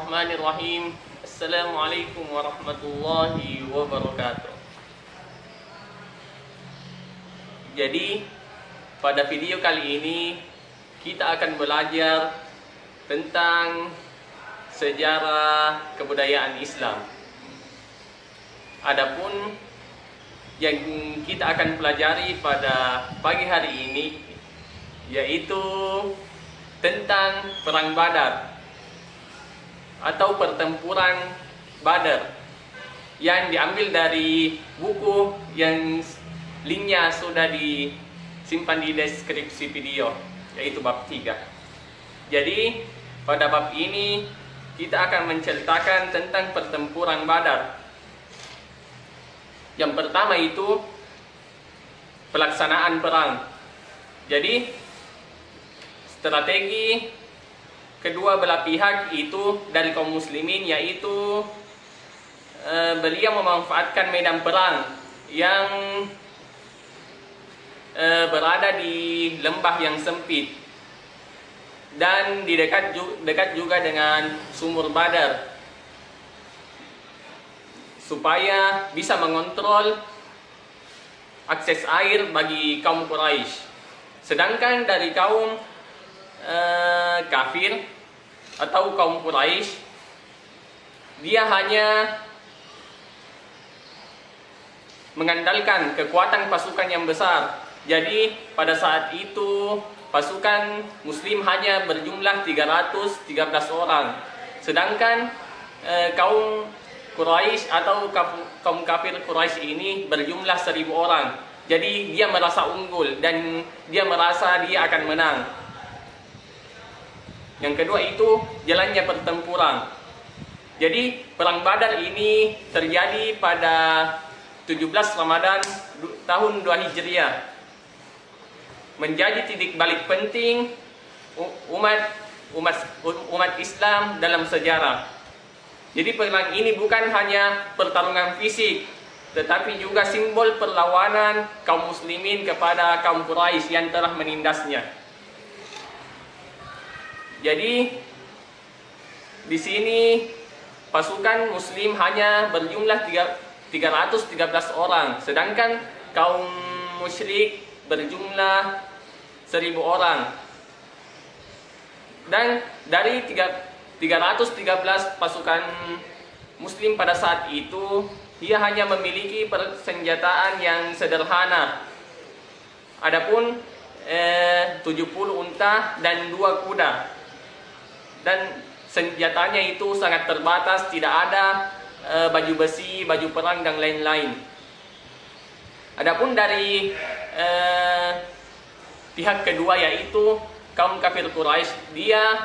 Bismillahirrahmanirrahim. Assalamualaikum warahmatullahi wabarakatuh. Jadi pada video kali ini kita akan belajar tentang sejarah kebudayaan Islam. Adapun yang kita akan pelajari pada pagi hari ini yaitu tentang Perang Badar atau pertempuran Badar yang diambil dari buku yang linknya sudah disimpan di deskripsi video, yaitu bab 3. Jadi pada bab ini kita akan menceritakan tentang pertempuran Badar. Yang pertama itu pelaksanaan perang. Jadi strategi kedua belah pihak itu dari kaum muslimin, yaitu beliau memanfaatkan medan perang yang berada di lembah yang sempit dan di dekat juga dengan sumur Badar, supaya bisa mengontrol akses air bagi kaum Quraisy. Sedangkan dari kaum kafir atau kaum Quraisy, dia hanya mengandalkan kekuatan pasukan yang besar. Jadi pada saat itu pasukan muslim hanya berjumlah 313 orang. Sedangkan kaum Quraisy atau kaum kafir Quraisy ini berjumlah 1000 orang. Jadi dia merasa unggul dan dia merasa dia akan menang. Yang kedua itu jalannya pertempuran. Jadi perang Badar ini terjadi pada 17 Ramadan tahun 2 Hijriah. Menjadi titik balik penting umat Islam dalam sejarah. Jadi perang ini bukan hanya pertarungan fisik, tetapi juga simbol perlawanan kaum muslimin kepada kaum Quraisy yang telah menindasnya. Jadi di sini pasukan muslim hanya berjumlah 313 orang, sedangkan kaum musyrik berjumlah 1000 orang. Dan dari 313 pasukan muslim pada saat itu, dia hanya memiliki persenjataan yang sederhana. Adapun 70 unta dan 2 kuda. Dan senjatanya itu sangat terbatas, tidak ada baju besi, baju perang dan lain-lain. Adapun dari pihak kedua yaitu kaum kafir Quraisy, dia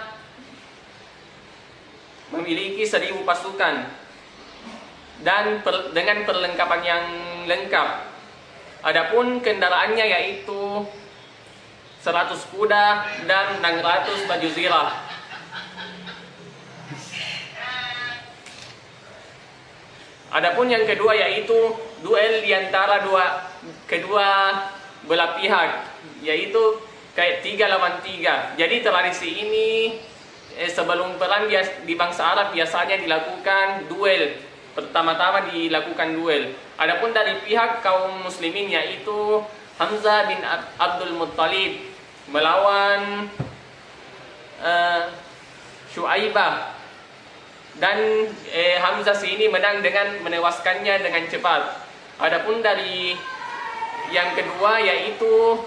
memiliki 1000 pasukan dan dengan perlengkapan yang lengkap. Adapun kendaraannya yaitu 100 kuda dan 600 baju zirah. Adapun yang kedua yaitu duel di antara kedua belah pihak, yaitu kayak 3 lawan 3. Jadi tradisi ini sebelum perang di bangsa Arab biasanya dilakukan duel. Pertama-tama dilakukan duel. Adapun dari pihak kaum muslimin yaitu Hamzah bin Abdul Muttalib melawan Syuaibah. Dan Hamzah sini menang dengan menewaskannya dengan cepat. Adapun dari yang kedua yaitu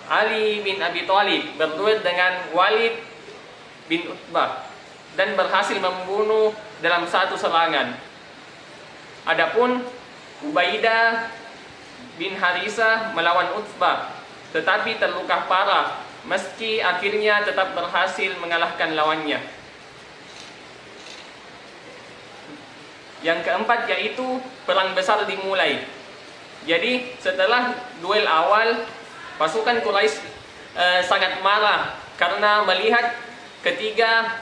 Ali bin Abi Thalib berduel dengan Walid bin Utbah dan berhasil membunuh dalam satu serangan. Adapun Ubaidah bin Harisah melawan Utbah, tetapi terluka parah meski akhirnya tetap berhasil mengalahkan lawannya. Yang keempat yaitu perang besar dimulai. Jadi setelah duel awal, pasukan Quraisy sangat marah karena melihat ketiga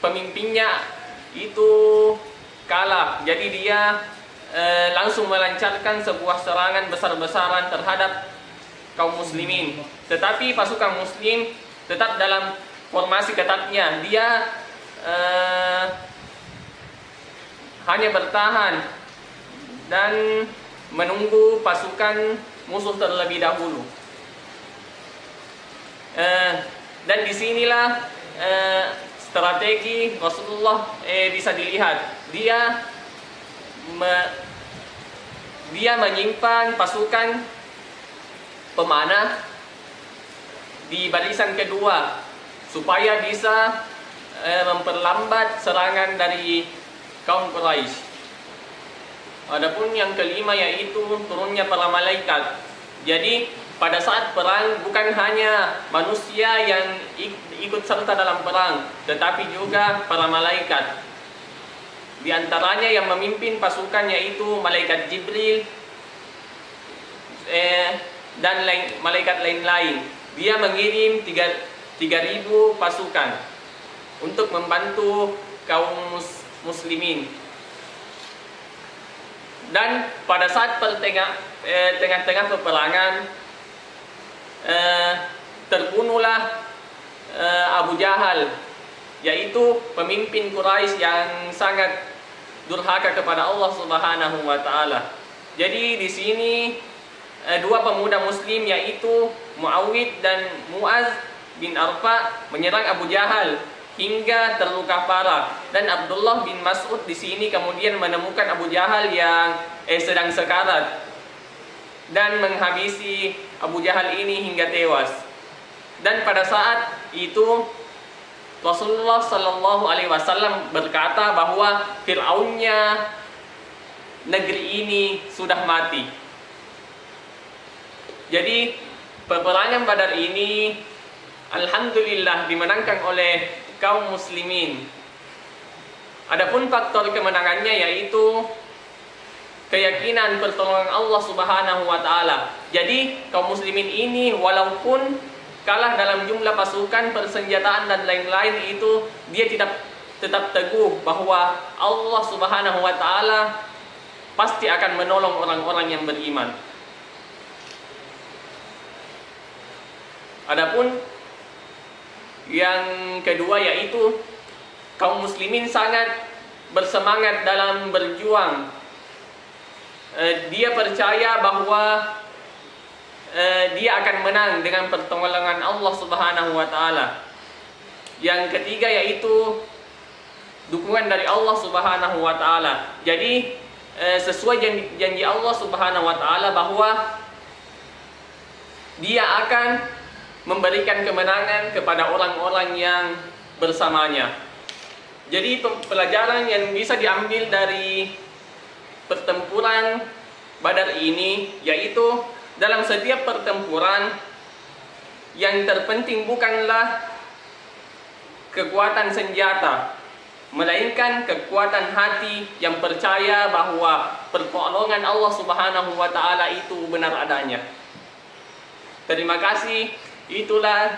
pemimpinnya itu kalah. Jadi dia langsung melancarkan sebuah serangan besar-besaran terhadap kaum muslimin. Tetapi pasukan muslim tetap dalam formasi ketatnya. Dia hanya bertahan dan menunggu pasukan musuh terlebih dahulu. Dan disinilah strategi Rasulullah bisa dilihat. Dia menyimpan pasukan pemanah di barisan kedua supaya bisa memperlambat serangan dari kaum Quraisy. Adapun yang kelima yaitu turunnya para malaikat. Jadi pada saat perang bukan hanya manusia yang ikut serta dalam perang, tetapi juga para malaikat. Di antaranya yang memimpin pasukan yaitu malaikat Jibril dan malaikat lain-lain. Dia mengirim 3.000 pasukan untuk membantu kaum muslimin. Dan pada saat tengah-tengah peperangan terbunuhlah Abu Jahal, yaitu pemimpin Quraisy yang sangat durhaka kepada Allah Subhanahu wa taala. Jadi di sini dua pemuda muslim yaitu Muawid dan Muaz bin Arfa menyerang Abu Jahal hingga terluka parah, dan Abdullah bin Mas'ud di sini kemudian menemukan Abu Jahal yang sedang sekarat dan menghabisi Abu Jahal ini hingga tewas. Dan pada saat itu Rasulullah Shallallahu Alaihi Wasallam berkata bahwa Fir'aunnya negeri ini sudah mati. Jadi peperangan Badar ini alhamdulillah dimenangkan oleh kaum muslimin. Adapun faktor kemenangannya yaitu keyakinan pertolongan Allah Subhanahu wa taala. Jadi kaum muslimin ini walaupun kalah dalam jumlah pasukan, persenjataan dan lain-lain itu, dia tetap teguh bahwa Allah Subhanahu wa taala pasti akan menolong orang-orang yang beriman. Adapun yang kedua yaitu kaum muslimin sangat bersemangat dalam berjuang. Dia percaya bahwa dia akan menang dengan pertolongan Allah Subhanahu wa taala. Yang ketiga yaitu dukungan dari Allah Subhanahu wa taala. Jadi sesuai janji Allah Subhanahu wa taala bahwa dia akan memberikan kemenangan kepada orang-orang yang bersamanya. Jadi pelajaran yang bisa diambil dari pertempuran Badar ini yaitu dalam setiap pertempuran yang terpenting bukanlah kekuatan senjata, melainkan kekuatan hati yang percaya bahwa pertolongan Allah Subhanahu wa taala itu benar adanya. Terima kasih. Itulah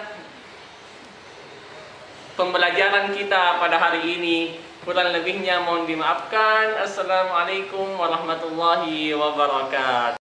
pembelajaran kita pada hari ini. Kurang lebihnya mohon dimaafkan. Assalamualaikum warahmatullahi wabarakatuh.